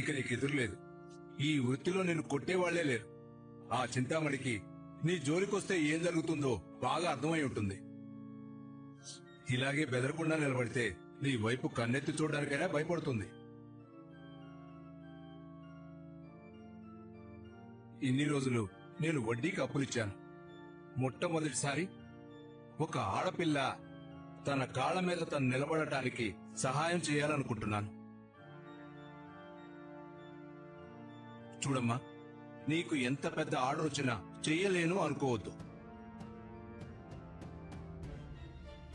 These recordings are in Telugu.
ఇక నీకు ఎదురులేదు. ఈ వృత్తిలో నిన్ను కొట్టేవాళ్లే లేరు. ఆ చింతామణికి నీ జోలికొస్తే ఏం జరుగుతుందో బాగా అర్థమై ఉంటుంది. ఇలాగే బెదరకుండా నిలబడితే నీ వైపు కన్నెత్తి చూడడానికైనా భయపడుతుంది. ఇన్ని రోజులు నేను వడ్డీకి అప్పులిచ్చాను. మొట్టమొదటిసారి ఒక ఆడపిల్ల తన కాళ్ల మీద తను నిలబడటానికి సహాయం చేయాలనుకుంటున్నాను. చూడమ్మా, నీకు ఎంత పెద్ద ఆర్డర్ వచ్చినా చెయ్యలేను అనుకోవద్దు.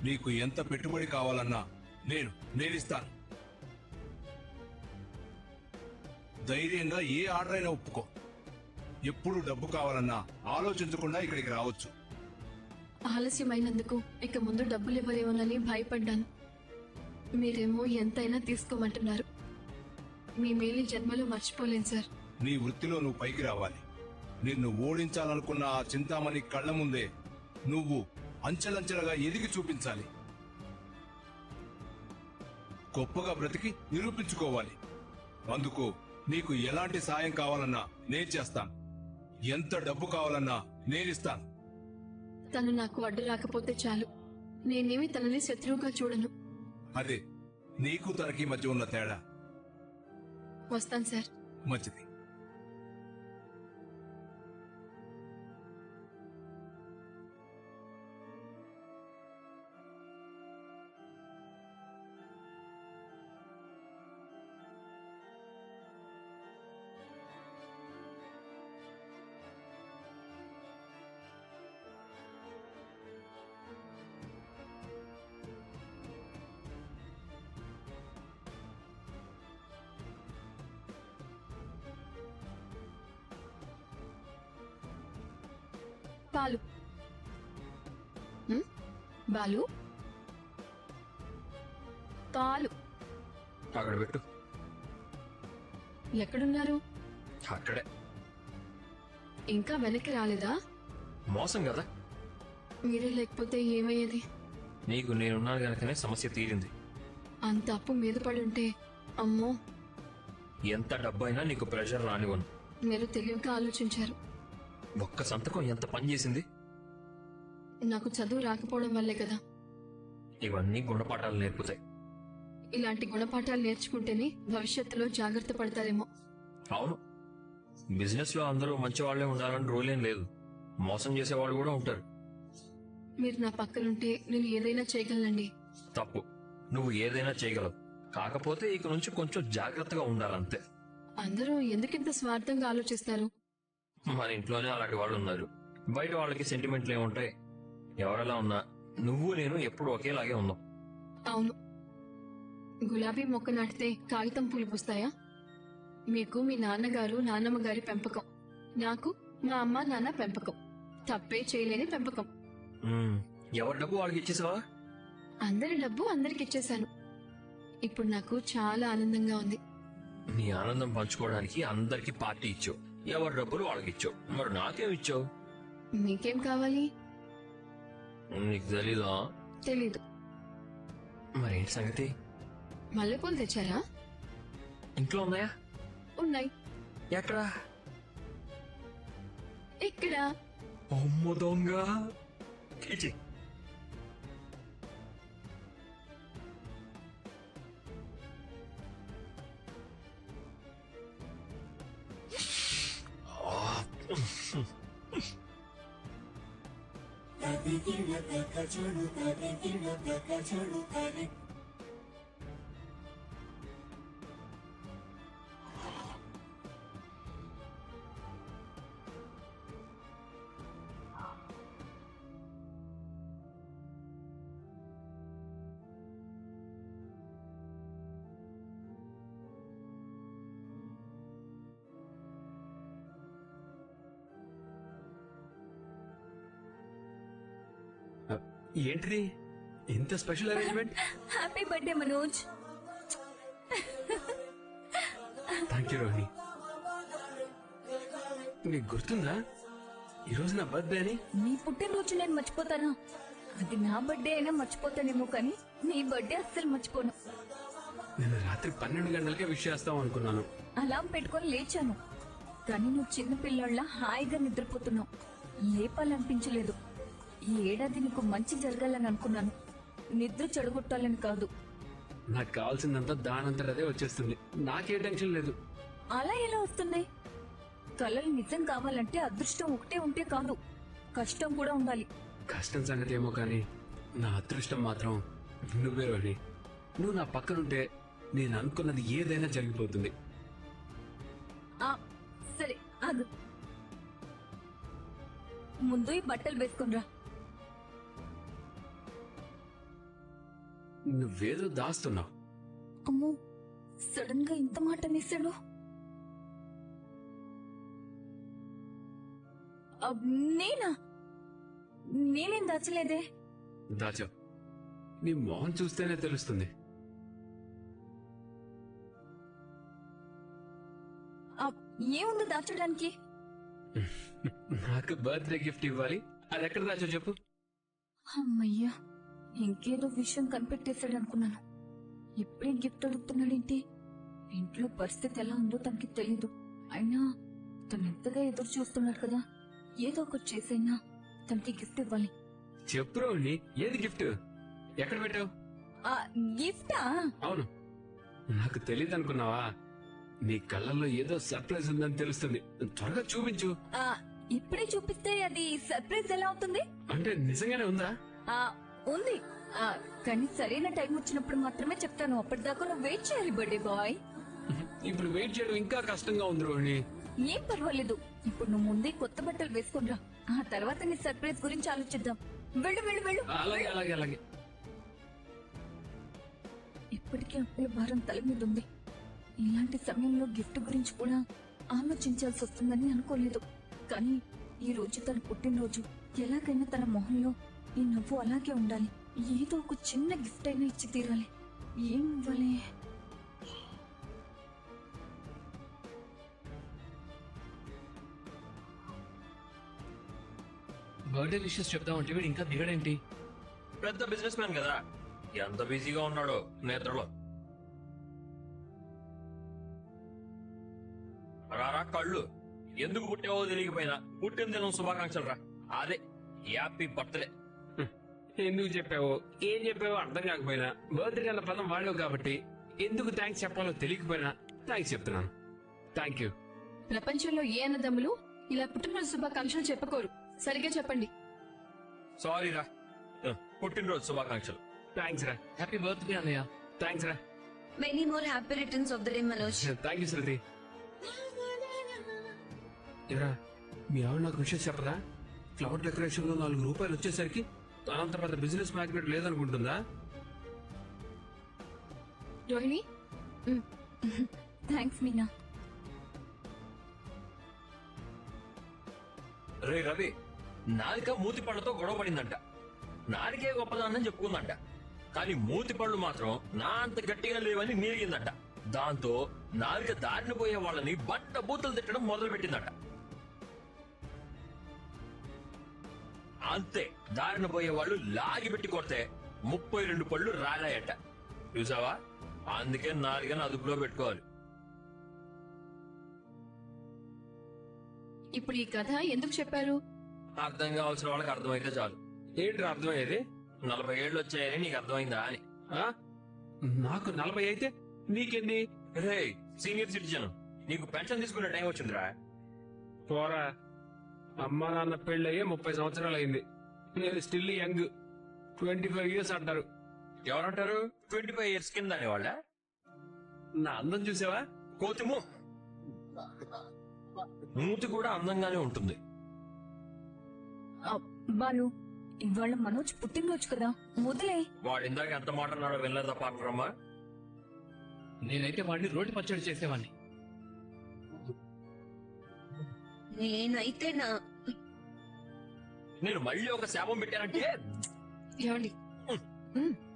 నీకు ఎంత పెట్టుబడి కావాలన్నా నేనిస్తాను. ధైర్యంగా ఏ ఆర్డర్ అయినా ఒప్పుకో. ఎప్పుడు డబ్బు కావాలన్నా ఆలోచించకుండా ఇక్కడికి రావచ్చు. ఆలస్యమైనందుకు ఇక ముందు డబ్బులు ఇవ్వలేమోనని భయపడ్డాను. మీరేమో ఎంతైనా తీసుకోమంటున్నారు. మీ మేలు జన్మలో మర్చిపోలేను సార్. నీ వృత్తిలో నువ్వు పైకి రావాలి. నిన్ను ఓడించాలనుకున్న ఆ చింతామణి కళ్ల ముందే నువ్వు అంచెలంచెలుగా ఎదిగి చూపించాలి. గొప్పగా బ్రతికి నిరూపించుకోవాలి. అందుకు నీకు ఎలాంటి సాయం కావాలన్నా నేను చేస్తాను. ఎంత డబ్బు కావాలన్నా నేనిస్తాను. తను నాకు అడ్డు రాకపోతే చాలు. నేనేమి తనని శత్రువుగా చూడను. అదే నీకు తనకి మధ్య ఉన్న తేడా. వస్తాను సార్. మంచిది. బాలు, బాలు, పాలు అక్కడ పెట్టు. ఎక్కడున్నారు? అక్కడే. ఇంకా వెనక్కి రాలేదా? మోసం కదా. మీరే లేకపోతే ఏమయ్యేది? నీకు నేనున్నాను గనకనే సమస్య తీరింది. అంత అప్పు మీద పడి ఉంటే అమ్మో. ఎంత డబ్బైనా నీకు ప్రెషర్ రానివ్వను. మీరు తెలివిగా ఆలోచించారు. ఒక్క సంతకం ఎంత పని చేసింది. నాకు చదువు రాకపోవడం వల్లే కదా. ఇవన్నీ గుణపాఠాలు నేర్పుతాయి. ఇలాంటి గుణపాఠాలు నేర్చుకుంటేనే భవిష్యత్తులో జాగ్రత్త పడతారేమో. అవును, బిజినెస్ లో అందరూ మంచి వాళ్లే ఉండాలని రూల్ ఏం లేదు. మోసం చేసేవాళ్ళు కూడా ఉంటారు. మీరు నా పక్కనుంటే నేను ఏదైనా చేయగలనండి. తప్పు. నువ్వు ఏదైనా చేయగలవు. కాకపోతే ఇక నుంచి కొంచెం జాగ్రత్తగా ఉండాలంతే. అందరూ ఎందుకింత స్వార్థంగా ఆలోచిస్తారు? మన ఇంట్లోనే అలాంటి వాళ్ళు ఉన్నారు. బయట వాళ్ళకి సెంటిమెంట్లు ఏముంటాయి? ఎవరెలా ఉన్నా నువ్వు నేను ఎప్పుడు ఒకేలాగే ఉన్నాం. అవును. గులాబీ మొక్క నాటితే కాగితం పూలు పూస్తాయా? మీకు మీ నాన్నగారు నాన్నమ్మ గారి పెంపకం, నాకు మా అమ్మ నాన్న పెంపకం. తప్పే చేయలేని పెంపకం. ఎవరి డబ్బు వాళ్ళకి ఇచ్చేసావా? అందరి డబ్బు అందరికి ఇచ్చేశాను. ఇప్పుడు నాకు చాలా ఆనందంగా ఉంది. నీ ఆనందం పంచుకోవడానికి అందరికి పార్టీ ఇచ్చావు. ఎవరి డబ్బులు వాళ్ళకి ఇచ్చావు. మరి నాకేం ఇచ్చావు? మీకేం కావాలి? నీకు తెలీదా? తెలీదు. మరేంటి సంగతి? మల్లెపూలు తెచ్చారా? ఇంట్లో ఉన్నాయా? ఉన్నాయి. ఎక్కడా? ఇక్కడ. అమ్మ దొంగ. ఏంటిది ఇంత special arrangement? Happy birthday Manoj. Thank you Rohini. నీకు గుర్తుందా ఈరోజు నా బర్త్డే అని? నీ పుట్టినరోజు నేను మర్చిపోతానా? అది నా బర్త్డే అయినా మర్చిపోతానేమో, కానీ నీ బర్త్డే అస్సలు మర్చిపోను. నేను రాత్రి 12 గంటలకే విష్ చేస్తాం అనుకున్నాను. అలాం పెట్టుకొని లేచాను, కానీ నువ్వు చిన్న పిల్లల్లా హాయిగా నిద్రపోతున్నావు. లేపాలనిపించలేదు. ఈ ఏడాది నీకు మంచి జరగాలని అనుకున్నాను, నిద్ర చెడగొట్టాలని కాదు. నాకు కావాల్సిందంతా దానంతట అదే వచ్చేస్తుంది. నాకే టెన్షన్ లేదు. అలా ఎలా వస్తుంది? కలలు నిజం కావాలంటే అదృష్టం ఒకటే ఉంటే కాదు, కష్టం కూడా ఉండాలి. కష్టం సంగతి ఏమో కానీ నా అదృష్టం మాత్రం నువ్వే రోహిణి. నువ్వు నా పక్కనుంటే నేను అనుకున్నది ఏదైనా జరిగిపోతుంది. ఆ, సరే ఆగు. ముందు ఈ బట్టలు వేసుకునిరా. నువ్వేదో దాస్తున్నావు. అమ్మో, సడన్ గా ఇంత మాట అనేసాడు. నేనా? నేనేం దాచలేదే. దాచావు. నీ మొహం చూస్తేనే తెలుస్తుంది. ఏముంది దాచడానికి? నాకు బర్త్డే గిఫ్ట్ ఇవ్వాలి. అది ఎక్కడ దాచో చెప్పు. అమ్మయ్యా, ఇంకేదో విషయం కనిపెట్టేశాడు అనుకున్నాను. ఇప్పుడే గిఫ్ట్ అడుగుతున్నాడేంటి? ఇంట్లో పరిస్థితి ఎలా ఉందో తనకి తెలీదు. అయినా తను ఎంతగా ఎదురు చూస్తున్నాడు కదా, ఏదో ఒకటి చేసైనా తనకి గిఫ్ట్ ఇవ్వాలి. చెప్పు రోహిణి, ఏది గిఫ్ట్? ఎక్కడ పెట్టావు? గిఫ్టా? అవును, నాకు తెలియదు అనుకున్నావా? నీ కళ్ళల్లో ఏదో సర్ప్రైజ్ ఉందని తెలుస్తుంది. త్వరగా చూపించు. ఇప్పుడే చూపిస్తే అది సర్ప్రైజ్ ఎలా అవుతుంది? అంటే నిజంగానే ఉందా? ఉంది. కానీ సరైన టైం వచ్చినప్పుడు మాత్రమే చెప్తాను. అప్పటిదాకా నువ్వు వెయిట్ చేయాలి బర్త్డే బాయ్. ఇప్పుడు వెయిట్ చేయడం ఇంకా కష్టంగా ఉంది రోహిణి. ఏం పర్వాలేదు, ఇప్పుడు నువ్వు ముందే కొత్త బట్టలు వేసుకునిరా. ఆ తర్వాత నీ సర్ప్రైజ్ గురించి ఆలోచిద్దాం. వెళ్ళు వెళ్ళు వెళ్ళు. అలాగే అలాగే అలాగే. ఇప్పటికీ అప్పుల భారం తల మీద ఉంది. ఇలాంటి సమయంలో గిఫ్ట్ గురించి కూడా ఆలోచించాల్సి వస్తుందని అనుకోలేదు. కానీ ఈ రోజు తన పుట్టినరోజు, ఎలాగైనా తన మొహంలో ఈ నవ్వు అలాగే ఉండాలి. ఏదో ఒక చిన్న గిఫ్ట్ అయినా ఇచ్చి తీరాలి. ఏం ఇవ్వాలి? బర్త్డే విషెస్ చెప్దామంటే వీడు ఇంకా దిగడేంటి? పెద్ద బిజినెస్ మ్యాన్ కదా, ఎంత బిజీగా ఉన్నాడో నేత్రలో. రారా కళ్ళు, ఎందుకు పుట్టావో తెలియకపోయినా పుట్టిన దినం శుభాకాంక్షలు రా. అదే హ్యాపీ బర్త్డే. ఎందుకు చెప్పావో ఏం చెప్పావో అర్థం కాకపోయినా, బర్త్డే అన్న పదం వాడావు కాబట్టి ఎందుకు థ్యాంక్స్ చెప్పాలో తెలియకపోయినా థ్యాంక్స్ చెప్తున్నాను. Thank you. ప్రపంచంలో ఏ అన్నదమ్ములు ఇలా పుట్టినరోజు శుభాకాంక్షలు చెప్పుకోరు. సరిగ్గా చెప్పండి. సారీ రా, పుట్టినరోజు శుభాకాంక్షలు. థ్యాంక్స్ రా. హ్యాపీ బర్త్డే అన్నయ్య. థ్యాంక్స్ రా. Many more happy returns of the day, Manoj. Thank you Shruti. ఇరా, మీ ఆవిడ నాకు విషయం చెప్పరా? ఫ్లవర్ డెకరేషన్ లో 4 రూపాయలు వచ్చేసరికి తనంత పెద్ద బిజినెస్ మ్యాగ్నెట్ లేదనుకుంటుందా? రోహిణి, థ్యాంక్స్ మీనా. రే రవి, నాలిక మూతి పళ్ళతో గొడవ పడిందంట. నాలికే గొప్పదాన్ని చెప్పుకుందంట, కానీ మూతి పళ్ళు మాత్రం నా అంత గట్టిగా లేవని నీరిగిందంట. దాంతో నాలిక దారిని పోయే వాళ్ళని బట్ట బూతులు తిట్టడం మొదలు పెట్టిందట. అంతే, దారిన పోయే వాళ్ళు లాగి పెట్టి కొడితే 32 పళ్ళు రాలాయట. చూసావా? అందుకే నాలుగని అదుపులో పెట్టుకోవాలి. ఇప్పుడు ఈ కథ ఎందుకు చెప్పారు? అర్థం కావాల్సిన వాళ్ళకి అర్థమైతే చాలు. ఏంటి అర్థమయ్యేది? 40 ఏళ్ళు వచ్చాయని నీకు అర్థమైందా అని. ఆ? నాకు 40 అయితే నీకెన్ని? రే సీనియర్ సిటిజన్, నీకు పెన్షన్ తీసుకునే టైం వచ్చిందిరా. పోరా, అమ్మ నాన్న పెళ్ళయ్యే 30 సంవత్సరాలు అయింది. నేను స్టిల్ యంగ్. 25 ఇయర్స్ అంటారు. ఎవరంటారు? 25 ఇయర్స్ కింద అనేవాళ్ళ? నా అందం చూసావా? కోతిము మూతి కూడా అందంగానే ఉంటుంది. బాలు, ఇవాళ మనోజ్ పుట్టినరోజు కదా, వదిలే. వాడు ఇందాక ఎంత మాట అన్నాడో వెళ్ళదా పాపరమ్మా? నేనైతే వాడిని రోడ్డు పచ్చడి చేసేవాడిని. నేనైతే నేను మళ్ళీ ఒక శాపం పెట్టానంటే ఏమండి?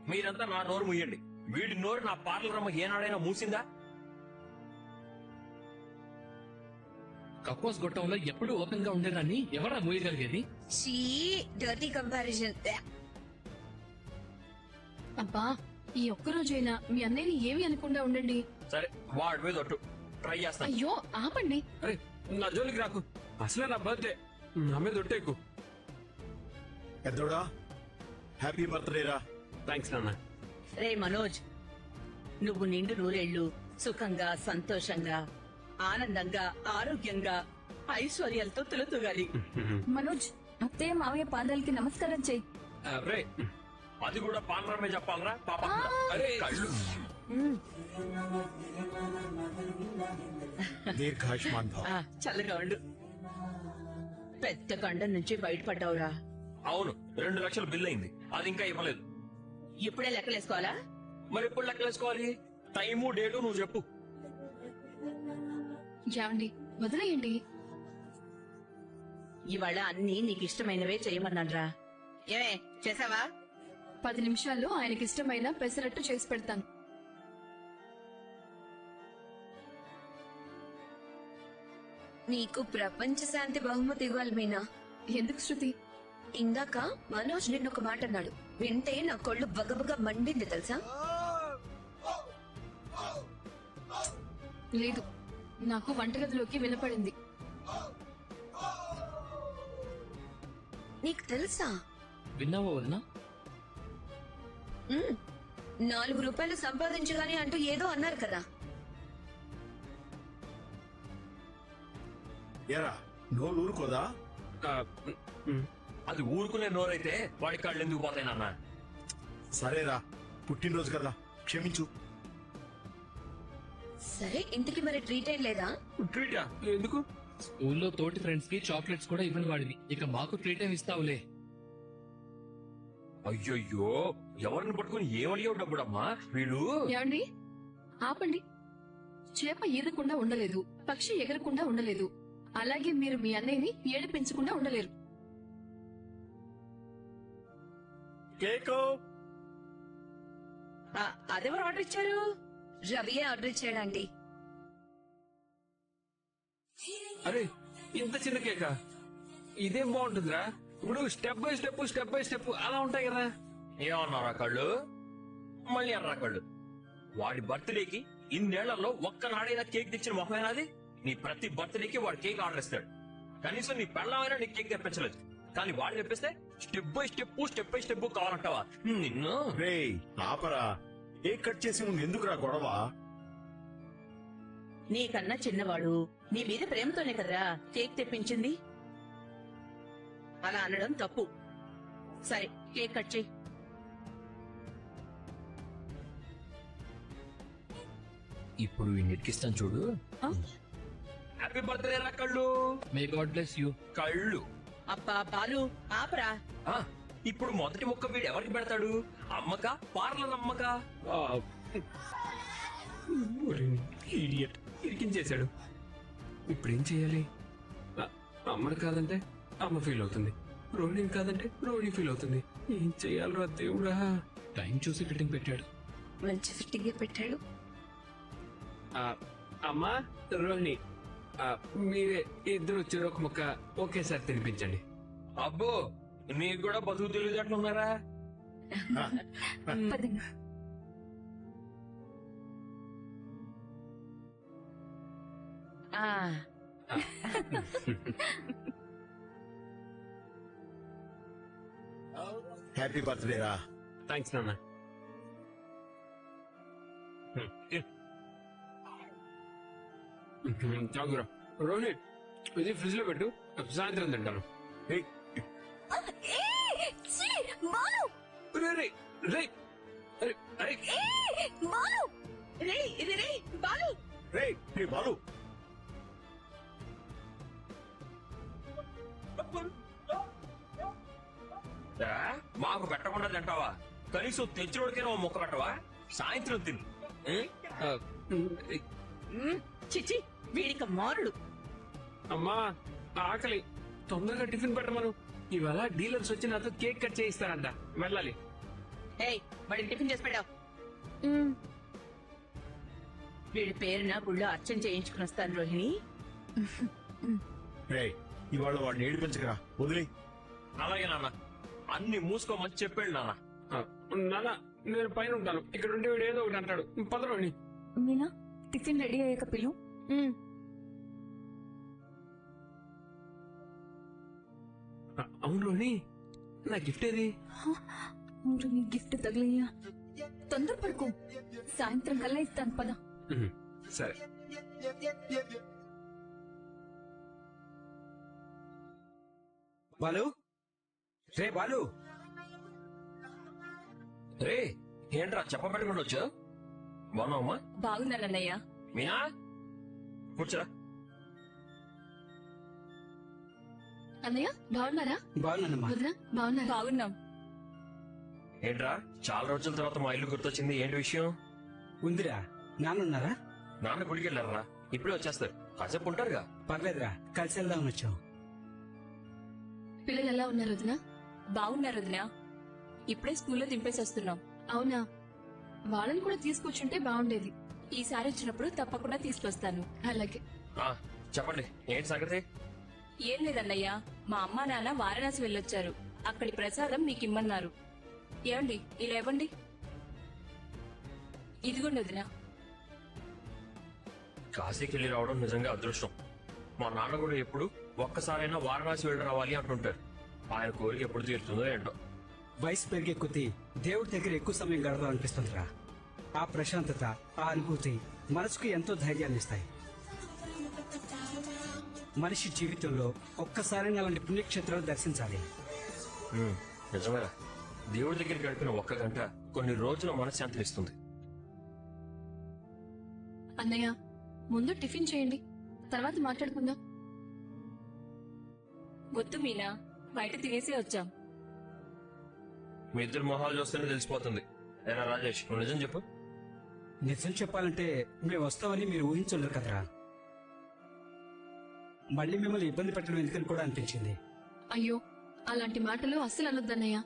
మీరంతా నా నోరు ముయ్యండి. వీడి నోరు నా పార్లర్ అమ్మ ఏనాడైనా మూసిందా? కక్కోస్ గొట్టంలో ఎప్పుడు ఓపెన్ గా ఉండేదాన్ని ఎవరా మూయగలిగేది? Dirty comparison. అబ్బా, ఈ ఒక్కరోజైనా మీ అన్నయ్యని ఏమి అనకుండా ఉండండి. సరే వాడి మీద ఒట్టు ట్రై చేస్తాను. అయ్యో ఆపండి. అరే నా జోలికి రాకు, అసలే నా బర్త్డే, నా మీద ఒట్టేకు. పెద్దోడా హ్యాపీ బర్త్డే రా. థ్యాంక్స్ నాన్న. రే మనోజ్, నువ్వు నిండు నూరేళ్లు సుఖంగా, సంతోషంగా, ఆనందంగా, ఆరోగ్యంగా, ఐశ్వర్యాలతో తులతూగాలి. మనోజ్, అత్తయ్య మావయ్య పాదాలకి నమస్కారం చెయ్యి. రే అది కూడా పాండ్రమే చెప్పాలరా పాప. అరే కళ్ళు దీర్ఘాయుష్మాన్ భవ. చల్లగా ఉండు. పెద్ద గండం నుంచి బయటపడ్డావురా. అవును, 2 లక్షలు బిల్ అయింది, అది ఇంకా ఇవ్వలేదు. ఇప్పుడే లెక్కలేసుకోవాలా? మరి ఎప్పుడు లెక్కలేసుకోవాలి? టైము డేటు నువ్వు చెప్పు. ఏమండి వదిలేయండి. ఇవాళ అన్ని నీకు ఇష్టమైనవే చేయమన్నాడ్రా. ఏమే చేసావా? 10 నిమిషాల్లో ఆయనకి ఇష్టమైన పెసరట్టు చేసి పెడతాను. నీకు ప్రపంచ శాంతి బహుమతి ఇవ్వాలి మీనా. ఎందుకు శృతి? ఇందాక మనోజ్ నిన్నొక మాట అన్నాడు, వింటే నా కొళ్ళు బగబగ మండింది తెలుసా. లేదు, నాకు వంటగదిలోకి వినపడింది. నీకు తెలుసా? విన్నావా వదినా? 4 రూపాయలు సంపాదించగానే అంటూ ఏదో అన్నారు కదా. ఏరా నోరు ఊరుకోదా? అది ఊరుకునే నోరైతే వాడి కాళ్ళు ఎందుకు పోతాయి నాన్న? సరేరా, పుట్టినరోజు కదా, క్షమించు. సరే ఇంటికి మరి ట్రీట్ ఏం లేదా? ట్రీటా? ఎందుకు? స్కూల్లో తోటి ఫ్రెండ్స్ కి చాక్లెట్స్ కూడా ఇవ్వని వాడివి, ఇక మాకు ట్రీట్ ఏమి ఇస్తావులే. అయ్యయ్యో, ఎవరిని పట్టుకుని ఏమడిగావు డబ్బుడమ్మా వీడు? ఏమండి ఆపండి. చేప ఈదకుండా ఉండలేదు, పక్షి ఎగరకుండా ఉండలేదు, అలాగే మీరు మీ అన్నయ్యని ఏడిపించకుండా ఉండలేరు. కేకు అదెవరు ఆర్డర్ ఇచ్చారు? రవియే ఆర్డర్ ఇచ్చాడండి. అరే ఇంత చిన్న కేక, ఇదేం బాగుంటుందిరా? ఇప్పుడు స్టెప్ బై స్టెప్ అలా ఉంటాయి కదా. ఏమన్నారా కళ్ళు? మళ్ళీ అర్రా కళ్ళు. వాడి బర్త్డేకి ఇన్నేళ్లలో ఒక్కనాడైనా కేక్ తెచ్చిన మొహమేనాది? నీ ప్రతి బర్త్డేకి వాడు కేక్ ఆర్డర్ ఇస్తాడు, కనీసం నీ పెళ్ళమైనా నీ కేక్ తెప్పించలేదు. కానీ వాడు తెప్పిస్తే స్టెప్ బై స్టెప్ కావాలంటావా? నిన్ను రే ఆపరా, కేక్ కట్ చేసి ముందు ఎందుకురా గొడవ? నీకన్నా చిన్నవాడు, నీ మీద ప్రేమతోనే కదరా కేక్ తెప్పించింది. అలా అనడం తప్పు. సరే కేక్ కట్ చెయ్యి. ఇప్పుడు వీడికిస్తాను చూడు. హ్యాపీ బర్త్డే రా కళ్ళు. May God bless you. కళ్ళు అబ్బా బాలు ఆపరా. ఆ, ఇప్పుడు మొదటి ముక్క వీడు ఎవరికి పెడతాడు? అమ్మక, పార్లర్ అమ్మక? ఇడియట్, ఇరికించేశాడు. ఇప్పుడేం చేయాలి? అమ్మని కాదంటే అమ్మ ఫీల్ అవుతుంది, రోహిణిని కాదంటే రోహిణి ఫీల్ అవుతుంది. ఏం చెయ్యాలరా దేవుడా? టైం చూసి ఫిట్టింగ్ పెట్టాడు. మంచి ఫిట్టింగ్ పెట్టాడు. అమ్మా రోహిణి, మీరే ఇద్దరు వచ్చారు, ఒక ముక్క ఒకేసారి తినిపించండి. అబ్బో, నీకు కూడా బతుకు తెలియదట్లు ఉన్నారా? పదండి. ఆ హ్యాపీ బర్త్డే రా. థ్యాంక్స్ నాన్న. చాగురా రోహిణి, ఇది ఫ్రిడ్జ్ లో పెట్టు, సాయంత్రం తింటాను. ఏయ్, రే రే రే, అరే అరే రే ఇది రే బాలు. రే రే బాలు, ఆ, మాకు పెట్టకుండా తింటావా? కనీసం తెచ్చినోడికైనా ఓ ముక్క పెట్టవా? సాయంత్రం తిను. చిచి వీడిక మారుడు. అమ్మా ఆకలి, తొందరగా టిఫిన్ పెట్టమను. ఇవాళ డీలర్స్ వచ్చి నాతో కేక్ కట్ చేయిస్తారంట, వెళ్ళాలి. ఏయ్ వాడికి టిఫిన్ చేసి పెట్టావు. వీడి పేరున గుళ్ళో అర్చన చేయించుకుని వస్తాను రోహిణి. రే ఇవాళ వాడిని ఏడిపించకరా, వదిలే. అలాగే నాన్న, అన్ని మూసుకోమని చెప్పాడు నాన్న. నాన్న నేను పైన ఉంటాను. ఇక్కడ ఉంటే వీడు ఏదో ఒకటి అంటాడు. పద రోహిణి. మీనా టిఫిన్ రెడీ అయ్యాక పిలు. అవును రోహిణి, నా గిఫ్ట్ ఏది? ఊరు నీ గిఫ్ట్ తగిలయ్యా. తొందరపడుకో, సాయంత్రం కల్లా ఇస్తాను పద. సరే. బాలు, రే బాలు, రే ఏంట్రా చెప్పబెట్టకుండా వచ్చా? బాగున్నావమ్మా? బాగున్నానన్నయ్య. మీనా కూర్చోరా. అన్నయ్య బాగున్నారా? బాగున్నానమ్మా. వదినా బాగున్నారా? బాగున్నాం. ఏంట్రా చాలా రోజుల తర్వాత మా ఇల్లు గుర్తొచ్చింది, ఏంటి విషయం? ఉందిరా, నాన్నున్నారా? నాన్న గుడికి వెళ్ళారా? ఇప్పుడే వచ్చేస్తారు, కాసేపు ఉంటారుగా. పర్లేదురా, కలిసి వెళ్దామని వచ్చాం. పిల్లలు ఎలా ఉన్నారు వదినా? బాగున్నారు వదినా. ఇప్పుడే స్కూల్లో దింపేసి వస్తున్నాం. అవునా, వాళ్ళని కూడా తీసుకొచ్చుంటే బాగుండేది. ఈసారి వచ్చినప్పుడు తప్పకుండా తీసుకొస్తాను. అలాగే. ఆ, చెప్పండి ఏంటి సంగతి? ఏం లేదన్నయ్య, మా అమ్మ నాన్న వారణాసి వెళ్ళొచ్చారు. అక్కడి ప్రసాదం మీకు ఇమ్మన్నారు. ఏమండి ఇలా ఇవ్వండి. ఇదిగోండి వదినా. కాశీకి వెళ్ళి రావడం నిజంగా అదృష్టం. మా నాన్న కూడా ఎప్పుడు ఒక్కసారైనా వారణాసి వెళ్ళి రావాలి అంటుంటారు. ఆయన కోరిక ఎప్పుడు తీరుతుందో ఏంటో. వయసు పెరిగే కొద్దీ దేవుడి దగ్గర ఎక్కువ సమయం గడపాలనిపిస్తుందిరా. అనిపిస్తుందిరా. ఆ ప్రశాంతత, ఆ అనుభూతి మనసుకు ఎంతో ధైర్యాన్ని ఇస్తాయి. మనిషి జీవితంలో ఒక్కసారైనా అలాంటి పుణ్యక్షేత్రాలు దర్శించాలి. నిజమేరా, దేవుడి దగ్గర గడిపిన ఒక్క గంట కొన్ని రోజుల మనశ్శాంతిని ఇస్తుంది. అన్నయ్య ముందు టిఫిన్ చేయండి, తర్వాత మాట్లాడుకుందాం. వద్దు మీనా, బయట తినేసి వచ్చాం. మీ ఇద్దరు మొహాలు చూస్తేనే తెలిసిపోతుంది. ఏరా రాజేష్, నువ్వు నిజం చెప్పు. నిజం చెప్పాలంటే మేము వస్తామని మీరు ఊహించలేరు కదరా. మళ్ళీ మిమ్మల్ని ఇబ్బంది పెట్టడం ఎందుకని కూడా అనిపించింది. అయ్యో, అలాంటి మాటలు అస్సలు అనొద్దన్నయ్య.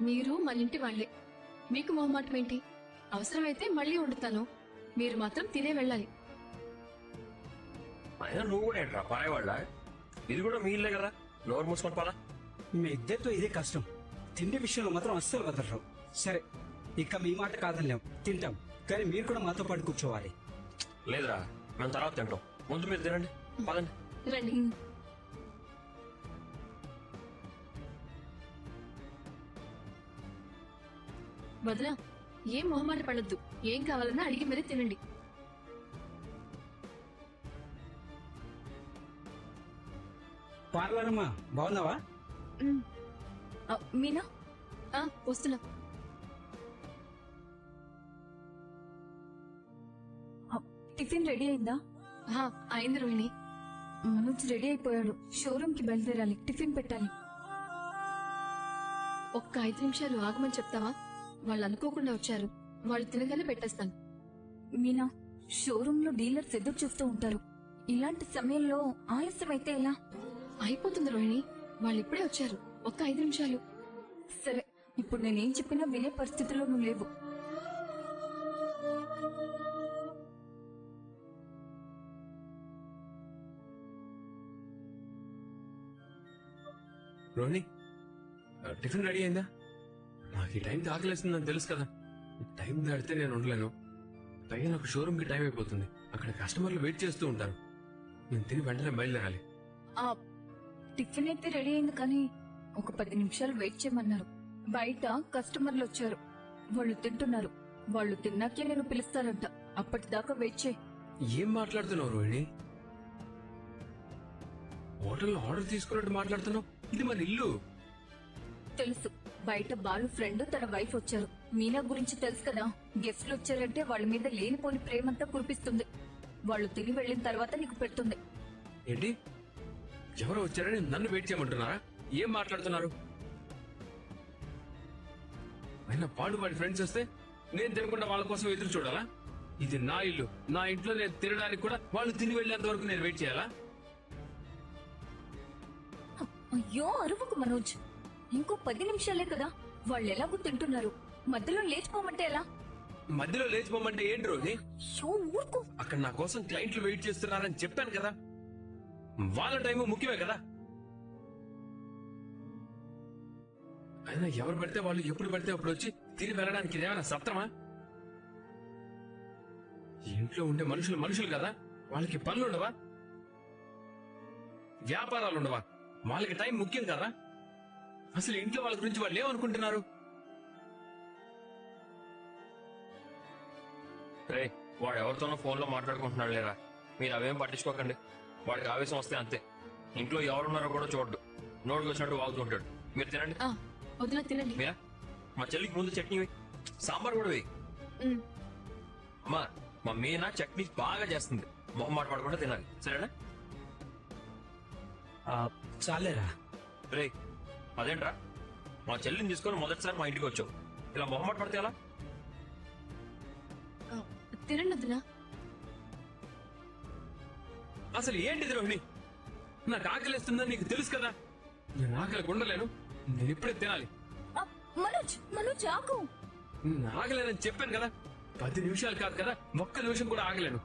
మీరు మన ఇంటి వాళ్లే, మీకు మొహమాటం ఏంటి? అవసరమైతే మళ్ళీ వండుతాను, మీరు మాత్రం తినే వెళ్ళాలి. అయినా నువ్వు కూడా ఏంట్రా పారేవాళ్ళ? ఇది కూడా మీ ఇల్లే కదా, నోరు మూసుకొని పాలా. మీ ఇద్దరితో ఇదే కష్టం. తిండి విషయంలో మాత్రం అస్సలు వదలరు. సరే, ఇక మీ మాట కాదనిలేం, తింటాం. కానీ మీరు కూడా మాతో పాటు కూర్చోవాలి. లేదురా, మేము తర్వాత తింటాం. ముందు మీరు తినండి, పదండి. రండి. వదినా, ఏం మొహమాట పడద్దు. ఏం కావాలన్నా అడిగి మరీ తినండి. పార్లరమ్మా, బాగున్నావా? మీనా వస్తున్నా. టిఫిన్ రెడీ అయిందా? అయింది రోహిణి. మనోజ్ రెడీ అయిపోయాడు. షోరూమ్ కి బయలుదేరాలి, టిఫిన్ పెట్టాలి. ఒక్క 5 నిమిషాలు ఆగమని చెప్తావా? వాళ్ళు అనుకోకుండా వచ్చారు, వాళ్ళు తినగానే పెట్టేస్తాను. మీనా, షోరూమ్ లో డీలర్స్ ఎదురు చూస్తూ ఉంటారు. ఇలాంటి సమయంలో ఆలస్యం అయితే ఎలా? అయిపోతుంది రోహిణి, వాళ్ళు ఇప్పుడే వచ్చారు. ఒక్క 5 నిమిషాలు. సరే, ఇప్పుడు నేనేం చెప్పినా వినే పరిస్థితిలో నువ్వు లేవు. రోహిణి, టిఫిన్ రెడీ అయిందా? నాకు ఈ టైం ఆకలేస్తుందని తెలుసు కదా. టైం దాటితే నేను ఉండలేను. పైగా నాకు షోరూమ్ కి టైం అయిపోతుంది. అక్కడ కస్టమర్లు వెయిట్ చేస్తూ ఉంటారు. నేను తిని వెంటనే బయలుదేరాలి. టిఫిన్ అయితే రెడీ అయింది, కానీ ఒక 10 నిమిషాలు వెయిట్ చేయమన్నారు. బయట కస్టమర్లు వచ్చారు, వాళ్ళు తింటున్నారు. వాళ్ళు తిన్నాకే నేను పిలుస్తారంట. అప్పటిదాకా వెయిట్ చేయి. ఏం మాట్లాడుతున్నావు రోహిణి? హోటల్లో ఆర్డర్ తీసుకున్నట్టు మాట్లాడుతున్నావు. ఇది మన ఇల్లు. తెలుసు, బయట బాలు ఫ్రెండ్ తన వైఫ్ వచ్చారు. మీనా గురించి తెలుసు కదా. గెస్ట్లు వచ్చారంటే వాళ్ళ మీద లేనిపోని ప్రేమంతా కురిపిస్తుంది. వాళ్ళు తిని వెళ్లిన తర్వాత నీకు పెడుతుంది. ఏంటి, ఎవరో వచ్చారని నన్ను వెయిట్ చేయమంటున్నారా? ఏం మాట్లాడుతున్నారు? అయినా పాడు వాడి ఫ్రెండ్స్ వస్తే నేను తినకుండా వాళ్ళ కోసం ఎదురు చూడాలా? ఇది నా ఇల్లు. నా ఇంట్లో నేను తినడానికి కూడా వాళ్ళు తిని వెళ్లేంత వరకు నేను వెయిట్ చేయాలా? అయ్యో, అరువుకు మనోజ్. ఇంకో 10 నిమిషాలే కదా. వాళ్ళు ఎలాగో తింటున్నారు, మధ్యలో లేచిపోమంటే ఎలా? మధ్యలో లేచిపోమంటే ఏంటి రోహిణి? అయ్యో, ఊరుకో. అక్కడ నా కోసం క్లయింట్లు వెయిట్ చేస్తున్నారని చెప్పాను కదా. వాళ్ళ టైము ముఖ్యమే కదా. అయినా ఎవరు పడితే వాళ్ళు ఎప్పుడు పడితే అప్పుడు వచ్చి తిరిగి వెళ్ళడానికి ఇదేమైనా సత్రమా? ఇంట్లో ఉండే మనుషులు కదా, వాళ్ళకి పనులు ఉండవా, వ్యాపారాలు ఉండవా, వాళ్ళకి టైం ముఖ్యం కదా. అసలు ఇంట్లో వాళ్ళ గురించి వాళ్ళు ఏమనుకుంటున్నారు? రే, వాడు ఎవరితోనో ఫోన్ లో మాట్లాడుకుంటున్నాడు లేరా, మీరు అవేం పట్టించుకోకండి. వాడికి ఆవేశం వస్తే అంతే. ఇంట్లో ఎవరున్నారో కూడా చూడడు, నోటుకు వచ్చినట్టు వాగుతుంటాడు. మీరు తినండి. వదిన తినండి. మీరా, మా చెల్లికి ముందు చట్నీ వేయి, సాంబార్ కూడా వేయి. ఉమ్. అమ్మా, మా మీనా చట్నీ బాగా చేస్తుంది, మొహమాట పడకుండా తినాలి, సరేనా? చాలేరా. రే, అదేంట్రా, మా చెల్లిని తీసుకొని మొదటిసారి మా ఇంటికి వచ్చావు, ఇలా మొహమాట పడితే ఎలా? తినండి వదిన. అసలు ఏంటిది రోహిణి? నాకు ఆకలిస్తుందని నీకు తెలుసు కదా. నేను ఆకలికి ఉండలేను, నేను ఇప్పుడే తినాలి. మనోజ్ ఆగు. నేను ఆగలేనని చెప్పాను కదా. 10 నిమిషాలు కాదు కదా, ఒక్క నిమిషం కూడా ఆగలేను.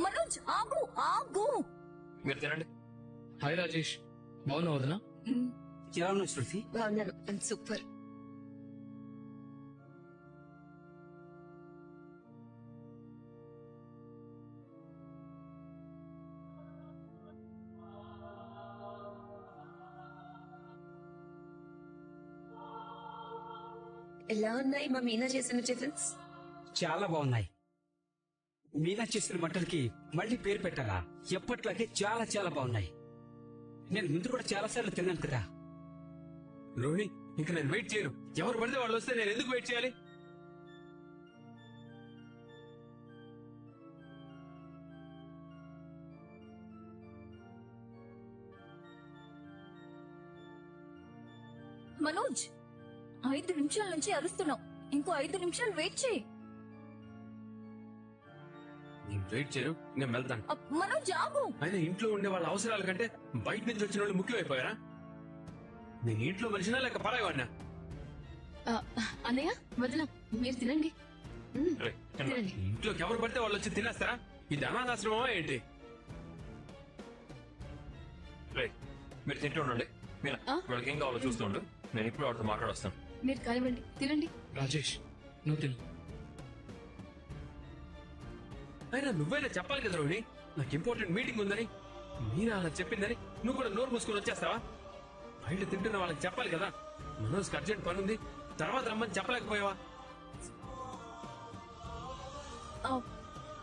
మనోజ్ ఆగు ఆగు. మీరు తినండి. హాయ్ రాజేష్, బాగున్నావు వదినా? ఎలా ఉన్నావు శృతి? బాగున్నాను, సూపర్. ఎలా ఉన్నాయి మా మీనా చేసిన టిఫిన్స్? చాలా బాగున్నాయి. మీనా చేసిన వంటలకి మళ్ళీ పేరు పెట్టాలా? ఎప్పట్లాగే చాలా చాలా బాగున్నాయి. నేను ముందు కూడా చాలా సార్లు తిన్నాను కదా. రోహిణి, ఇంకా నేను వెయిట్ చేయను. ఎవరు పడితే వాళ్ళు వస్తే నేను ఎందుకు వెయిట్ చేయాలి? మనోజ్ 5 నిమిషాల నుంచి అరుస్తున్నావు, ఇంకో 5 నిమిషాలు వెయిట్ చేయి. నేను వెయిట్ చేయను, నేను వెళ్తాను. మనోజ్ ఆగు. అయినా ఇంట్లో ఉండే వాళ్ళ అవసరాల కంటే బయట నుంచి వచ్చిన వాళ్ళు ముఖ్యమైపోయారా? నేను ఇంట్లో మనిషినా లేక పరాయవాడినా? అన్నయ్య వదిన, మీరు తినండి. రే, తినండి. తినండి. ఇంట్లోకి ఎవరు పడితే వాళ్ళు వచ్చి తినేస్తారా? ఇది అనాథాశ్రమమా ఏంటి? రే, మీరు తింటూ ఉండండి. మీనా, వాళ్ళకి ఏం కావాలో చూస్తూ ఉండు, నేను ఇప్పుడు వాడితో మాట్లాడొస్తాను. మీరు కానివ్వండి, తినండి. రాజేష్, నువ్వు తిను. అయినా నువ్వైనా చెప్పాలి కదా రోహిణి, నాకు ఇంపార్టెంట్ మీటింగ్ ఉందని. మీనా అలా చెప్పిందని నువ్వు కూడా నోరు మూసుకొని వచ్చేస్తావా? బయట తింటున్న వాళ్ళకి చెప్పాలి కదా. మనోజ్కి అర్జెంట్ పని ఉంది, తర్వాత రమ్మని చెప్పలేకపోయావా?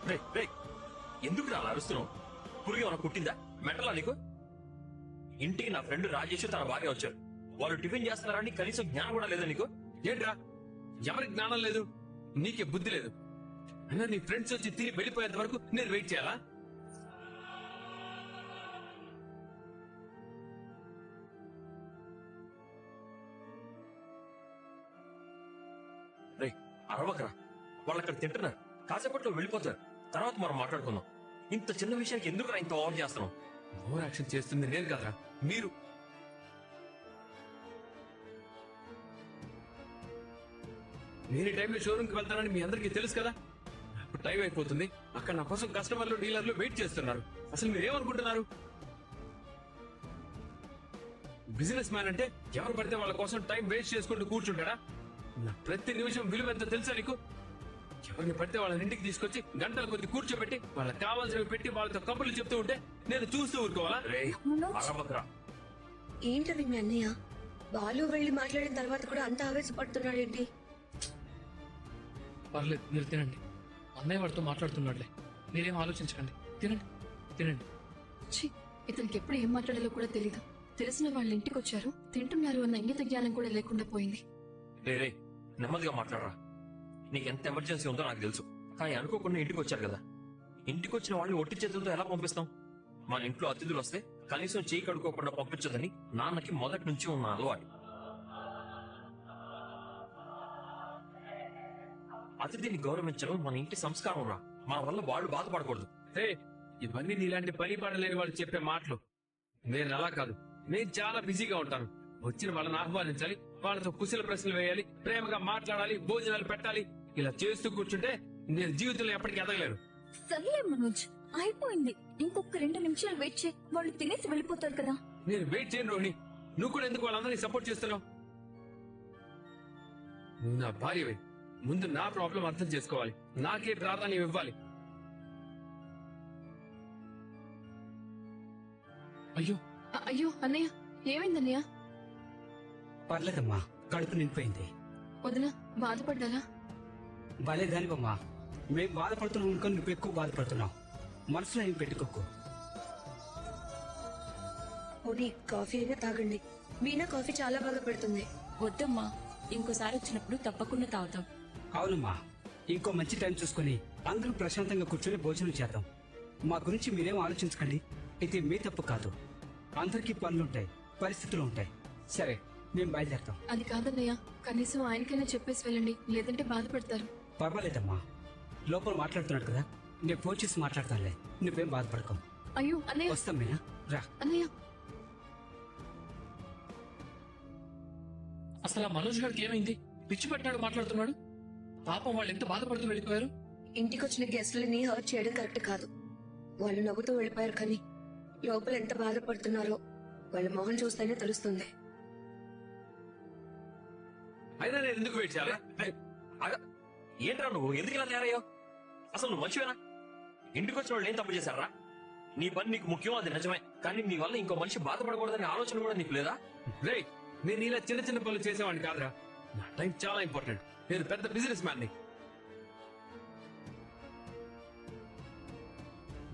రే, రే, ఎందుకు అలా అరుస్తున్నావు? పురుగు ఏమైనా కుట్టిందా? మెంటలా నీకు? ఇంటికి నా ఫ్రెండ్ రాజేష్ తన భార్య వచ్చారు, వాళ్ళు టిఫిన్ చేస్తున్నారని కనీసం జ్ఞానం కూడా లేదా నీకు? ఏంట్రా, ఎవరికి జ్ఞానం లేదు, నీకే బుద్ధి లేదు. అయినా నీ ఫ్రెండ్స్ వచ్చి తిరిగి వెళ్ళిపోయేంత వరకు నేను వెయిట్ చేయాలా? రే, అరవకరా, వాళ్ళు అక్కడ తింటున్నారు, కాసేపట్లో వెళ్ళిపోతారు, తర్వాత మనం మాట్లాడుకుందాం. ఇంత చిన్న విషయానికి ఎందుకు ఇంత ఓవర్ చేస్తున్నాం? ఓవర్ యాక్షన్ చేస్తుంది నేను కదరా, మీరు. నేను ఈ టైంలో షోరూమ్కి వెళ్తానని మీ అందరికీ తెలుసు కదా. ఇప్పుడు టైం అయిపోతుంది, అక్కడ నా కోసం కస్టమర్లు డీలర్లు వెయిట్ చేస్తున్నారు. అసలు మీరు ఏమనుకుంటున్నారు? బిజినెస్ మ్యాన్ అంటే ఎవరు పడితే వాళ్ళ కోసం టైం వేస్ట్ చేసుకుంటూ కూర్చుంటాడా? నా ప్రతి నిమిషం విలువ ఎంత తెలుసా నీకు? ఎవరిని పడితే వాళ్ళని ఇంటికి తీసుకొచ్చి గంటల కొద్ది కూర్చోబెట్టి వాళ్ళకి కావాల్సినవి పెట్టి వాళ్ళతో కబుర్లు చెప్తూ ఉంటే నేను చూస్తూ ఊరుకోవాలా? రే, అరవకరా. ఏంటది మీ అన్నయ్య? బాలు వెళ్ళి మాట్లాడిన తర్వాత కూడా అంత ఆవేశపడుతున్నాడు ఏంటి? పర్లేదు, మీరు తినండి. అన్నయ్య వాడితో మాట్లాడుతున్నాడులే, మీరేం ఆలోచించకండి. తినండి, తినండి. ఛీ, ఇతనికి ఎప్పుడు ఏం మాట్లాడాలో కూడా తెలీదు. తెలిసిన వాళ్ళ ఇంటికి వచ్చారు, తింటున్నారు అన్న ఇంగిత జ్ఞానం కూడా లేకుండా పోయింది. రే, రే, నెమ్మదిగా మాట్లాడరా. నీకెంత ఎమర్జెన్సీ ఉందో నాకు తెలుసు, కానీ అనుకోకుండా ఇంటికి వచ్చారు కదా. ఇంటికి వచ్చిన వాళ్ళని ఒట్టి చేతులతో ఎలా పంపిస్తాం? మన ఇంట్లో అతిథులు వస్తే కనీసం చేయి కడుక్కోకుండా పంపించదని నాన్నకి మొదటి నుంచి ఉన్న అలవాటు. అతిథిని గౌరవించడం మన ఇంటి సంస్కారం రా, మన వల్ల వాళ్ళు బాధపడకూడదు. హే, ఇవన్నీ నీలాంటి పని పడలేని వాళ్ళు చెప్పే మాటలు. నేను అలా కాదు, నేను చాలా బిజీగా ఉంటాను. వచ్చిన వాళ్ళని ఆహ్వానించాలి, వాళ్ళతో కుశల ప్రశ్నలు వేయాలి, ప్రేమగా మాట్లాడాలి, భోజనాలు పెట్టాలి. ఇలా చేస్తూ కూర్చుంటే నేను జీవితంలో ఎప్పటికీ ఎదగలేను. సర్లే మనోజ్, అయిపోయింది. ఇంకొక 2 నిమిషాలు వెయిట్ చేయి, వాళ్ళు తినేసి వెళ్ళిపోతారు కదా. నేను వెయిట్ చేయను రోహిణి, నువ్వు కూడా ఎందుకు వాళ్ళందరినీ సపోర్ట్ చేస్తున్నావు? నువ్వు నా భార్యవే. ముందు నా ప్రాబ్లం అర్థం చేసుకోవాలి, నాకే ప్రాధాన్యం ఇవ్వాలి. అయ్యో అయ్యో అన్నయ్య, ఏమైందన్నయ్య? పర్లేదమ్మా, కడుపు నిండిపోయింది. వదిన బాధపడ్డారా? భలేదానివమ్మా, మేం బాధపడుతున్నాం అనుకో నువ్వు ఎక్కువ బాధపడుతున్నావు. మనసులో ఏం పెట్టుకోకు. పోనీ కాఫీ అయినా తాగండి. మీనా కాఫీ చాలా బాగా పెడుతుంది. వద్దమ్మా, ఇంకోసారి వచ్చినప్పుడు తప్పకుండా తాగుతాం. అవునమ్మా, ఇంకో మంచి టైం చూసుకుని అందరూ ప్రశాంతంగా కూర్చొని భోజనం చేద్దాం. మా గురించి మీరేం ఆలోచించకండి. ఇది మీ తప్పు కాదు. అందరికీ పనులుంటాయి, పరిస్థితులు ఉంటాయి. సరే, మేము బయలుదేరుతాం. అది కాదన్నయ్య, కనీసం ఆయనకైనా చెప్పేసి వెళ్ళండి, లేదంటే బాధపడతారు. పర్వాలేదమ్మా, లోపల మాట్లాడుతున్నాడు కదా, నేను ఫోన్ చేసి మాట్లాడతానులే. నువ్వేం బాధపడకో. అయ్యో అన్నయ్య, వస్తాం మీనా, రా. అన్నయ్య అసలు ఆ మనోజ్ గారికి ఏమైంది? పిచ్చి పెట్టినాడు మాట్లాడుతున్నాడు. పాపం వాళ్ళు ఎంత బాధపడుతూ వెళ్ళిపోయారు. ఇంటికొచ్చిన గెస్టులని హర్ట్ చేయడం కరెక్ట్ కాదు. వాళ్ళు నవ్వుతూ వెళ్ళిపోయారు, కానీ లోపల ఎంత బాధపడుతున్నారో వాళ్ళ మొహం చూస్తేనే తెలుస్తుంది. అయినా నేను ఎందుకు వెయిట్ చేయాలి? ఏంట్రా నువ్వు ఎందుకు ఇలా తయారయ్యావు? అసలు నువ్వు మంచివేనా? ఇంటికి వచ్చిన వాళ్ళు ఏం తప్పు చేశారా? నీ పని నీకు ముఖ్యం, అది నిజమే. కానీ నీ వల్ల ఇంకో మనిషి బాధపడకూడదనే ఆలోచన కూడా నీకు లేదా? రేయ్, నేను ఇలా చిన్న చిన్న పనులు చేసేవాడిని కాదురా. నా టైం చాలా ఇంపార్టెంట్. నేను పెద్ద బిజినెస్ మ్యాన్ ని.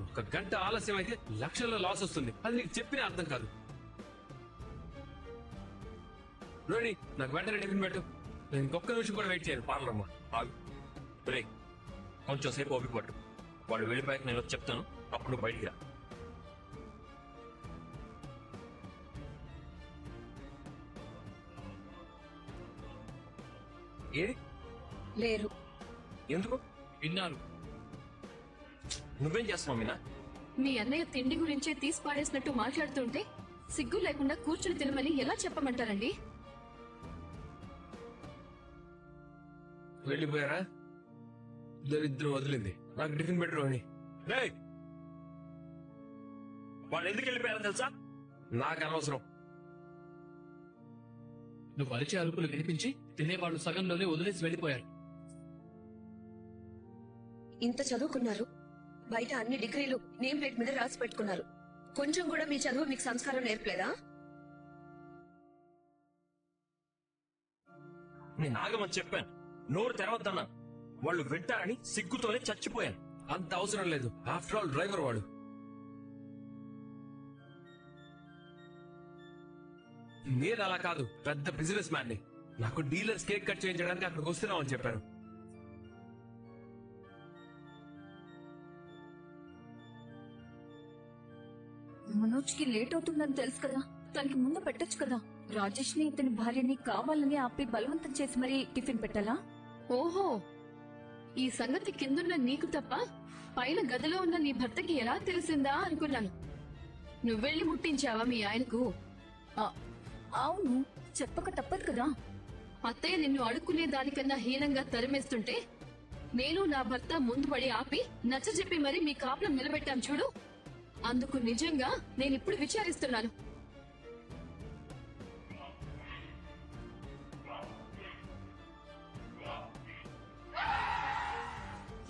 ఒక గంట ఆలస్యం అయితే లక్షల్లో లాస్ వస్తుంది. అది నీకు చెప్పిన అర్థం కాదు. రోహిణి, నాకు వెంటనే టిఫిన్ పెట్టు. నేను ఇంకొక నిమిషం కూడా వెయిట్ చేయను. పార్లమ్మా ఆగు. బ్రేక్. కొంచెం సేపు ఓపిక పట్టు. వాడు వెళ్ళిపోయాక నేను వచ్చి చెప్తాను, అప్పుడు బయటికి రా. ఏది? లేరు. ఎందుకు? విన్నారు. నువ్వేం చేస్తున్నావు మీనా? మీ అన్నయ్య తిండి గురించే తీసి పాడేసినట్టు మాట్లాడుతుంటే సిగ్గు లేకుండా కూర్చుని తినమని ఎలా చెప్పమంటారండి? వెళ్ళిపోయారా? ఇద్దరు వదిలింది. నాకు టిఫిన్ పెట్టు రోహిణి. రేయ్! వాళ్ళు ఎందుకు వెళ్ళిపోయారో తెలుసా? నాకు అనవసరం. నువ్వు అరిచే అరుపులు వినిపించి తినేవాళ్ళు సగంలోనే వదిలేసి వెళ్ళిపోయారు. ఇంత చదువుకున్నారు, బయట అన్ని డిగ్రీలు నేమ్ ప్లేట్ మీద రాసి పెట్టుకున్నారు. కొంచెం కూడా మీ చదువు మీకు సంస్కారం నేర్పలేదా? నేను ఆగమని చెప్పాను, నోరు తెరవద్దన్నాను. వాళ్ళు వింటారని సిగ్గుతోనే చచ్చిపోయాను. అంత అవసరం లేదు. ఆఫ్టర్ ఆల్ డ్రైవర్ వాడు. నేను అలా కాదు, పెద్ద బిజినెస్ మ్యాన్ ని. నాకు డీలర్స్ కేక్ కట్ చేయించడానికి అక్కడికి వస్తున్నామని చెప్పారు. మనోజ్ కి లేట్ అవుతుందని తెలుసు కదా, తనకి ముందు పెట్టొచ్చు కదా. రాజేష్ ని ఇతని భార్యని కావాలని ఆపి బలవంతం చేసి మరీ టిఫిన్ పెట్టాలా? ఓహో, ఈ సంగతి కిందున్న నీకు తప్ప పైన గదిలో ఉన్న నీ భర్తకి ఎలా తెలిసిందా అనుకున్నాను. నువ్వెళ్ళి ముట్టించావా మీ ఆయనకు? అవును, చెప్పక తప్పదు కదా. అత్తయ్య నిన్ను అడుక్కునే దానికన్నా హీనంగా తరిమేస్తుంటే నేను నా భర్త ముందు పడి ఆపి నచ్చజెప్పి మరి మీ కాపురం నిలబెట్టాం చూడు. అందుకు నిజంగా నేనిప్పుడు విచారిస్తున్నాను.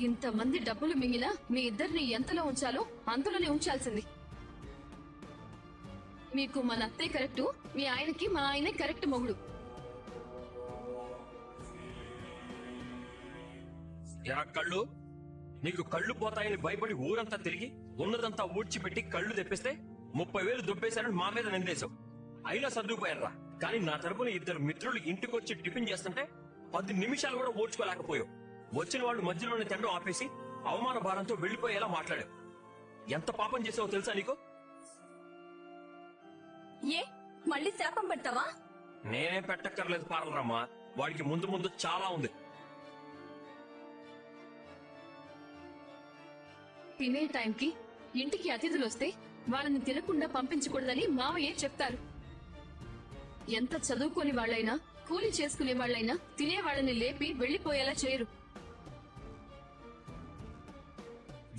ఇంతమంది డబ్బులు మింగినా మీ ఇద్దరిని ఎంతలో ఉంచాలో అంతలోనే ఉంచాల్సింది. మీకు మన అత్తయ్య కరెక్టు, మీ ఆయనకి మా ఆయనే కరెక్ట్ మొగుడు. ఎరా కళ్ళు, నీకు కళ్ళు పోతాయని భయపడి ఊరంతా తిరిగి ఉన్నదంతా ఊడ్చిపెట్టి కళ్ళు తెప్పిస్తే 30,000 దుబ్బేశారని మా మీద నిందేశావు. అయినా సర్దుకుపోయారా? కానీ నా తరపున ఇద్దరు మిత్రులు ఇంటికొచ్చి టిఫిన్ చేస్తుంటే 10 నిమిషాలు కూడా ఓడ్చుకోలేకపోయావు. వచ్చిన వాళ్ళు మధ్యలోనే తినడం ఆపేసి అవమాన భారంతో వెళ్లిపోయేలా మాట్లాడావు. ఎంత పాపం చేసావో తెలుసా నీకు? ఏ మళ్ళీ శాపం పెడతావా? నేనే పెట్టక్కర్లేదు పార్లరమ్మా, వాడికి ముందు ముందు చాలా ఉంది. తినే టైంకి ఇంటికి అతిథులు వస్తే వాళ్ళని తినకుండా పంపించకూడదని మావయ్య చెప్తారు. ఎంత చదువుకోని వాళ్ళైనా, కూలి చేసుకునే వాళ్ళైనా తినే వాళ్ళని లేపి వెళ్లిపోయేలా చేయరు.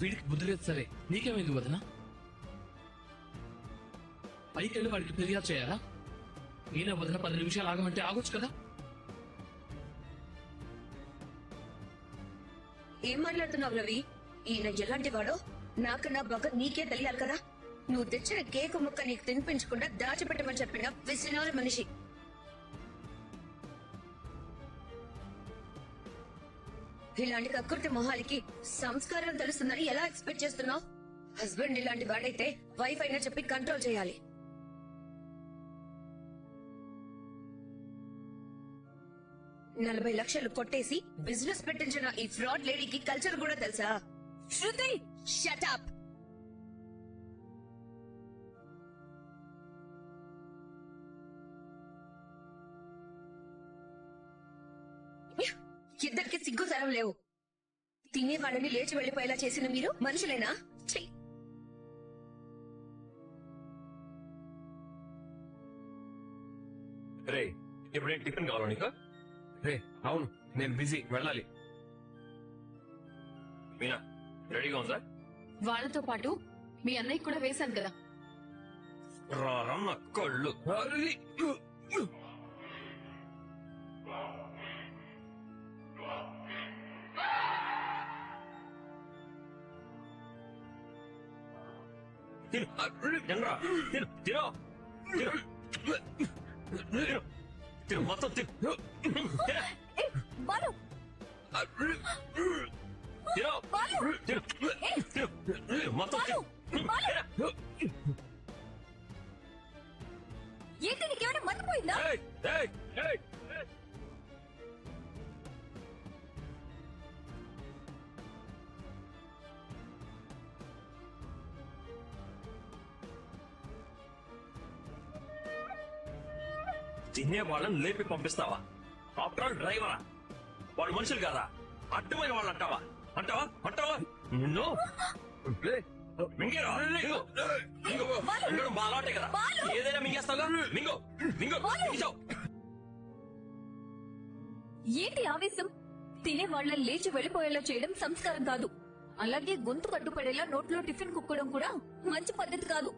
వీడికి బుద్ధి లేదు సరే, నీకేమైంది వదనా? పైకెళ్ళి వాడికి ఫిర్యాదు చేయాలా? ఈయన వదిన 10 నిమిషాలు ఆగమంటే ఆగొచ్చు కదా. ఏం మాట్లాడుతున్నావు రవి? ఈయన ఎలాంటి వాడో నాకన్నా బాగా నీకే తెలియాలి కదా. నువ్వు తెచ్చిన కేకు ముక్క నీకు తినిపించకుండా దాచిపెట్టమని చెప్పిన విసినాల మనిషి. ఇలాంటి కక్కుర్తి మొహాలకి సంస్కారం తెలుస్తుందని ఎలా ఎక్స్పెక్ట్ చేస్తున్నావు? హస్బెండ్ ఇలాంటి వాడైతే వైఫ్ అయినా చెప్పి కంట్రోల్ చేయాలి. $40 లక్షలు కొట్టేసి బిజినెస్ పెట్టించిన ఈ ఫ్రాడ్ లేడీకి కల్చర్ కూడా తెలుసా? శృతి షట్ అప్. ఇద్దరికి సిగ్గు తరం లేవు. తినే వాళ్ళని లేచి వెళ్లిపోయేలా చేసిన మీరు మనుషులేనా? ఛీ! రే ఇప్పుడేం టిఫిన్ కావాలా నీకు? రే అవును, నేను బిజీ, వెళ్ళాలి. మీనా రెడీగా ఉందా? వాళ్ళతో పాటు మీ అన్నయ్య కూడా వేశాను కదా. రారమ్మ కళ్ళు. తిను తినరా, తిను తిను తిను తిను తిను మొత్తం తిను. బాలు తిను తిను తిను మొత్తం తిను. ఏంటి నీకేమైనా మర్చిపోయిందా? ఏయ్, ఏయ్, ఏయ్, ఏయ్. తినే వాళ్ళని లేపి పంపిస్తావా? ఆఫ్టర్ ఆల్ డ్రైవరా? వాళ్ళు మనుషులు కాదా? అడ్డమైన వాళ్ళు అంటావా? అంటావా అంటావా నిన్ను మింగేరా? మింగు. మింగు. మింగడం మా అలవాటే కదా. ఏదైనా మింగేస్తావుగా. మింగు మింగు మింగేసావు. ఏంటి ఆవేశం? తినే వాళ్ళని లేచి వెళ్లిపోయేలా చేయడం సంస్కారం కాదు. అలాగే గొంతు కట్టుపడేలా నోట్లో టిఫిన్ కుక్కడం కూడా మంచి పద్ధతి కాదు.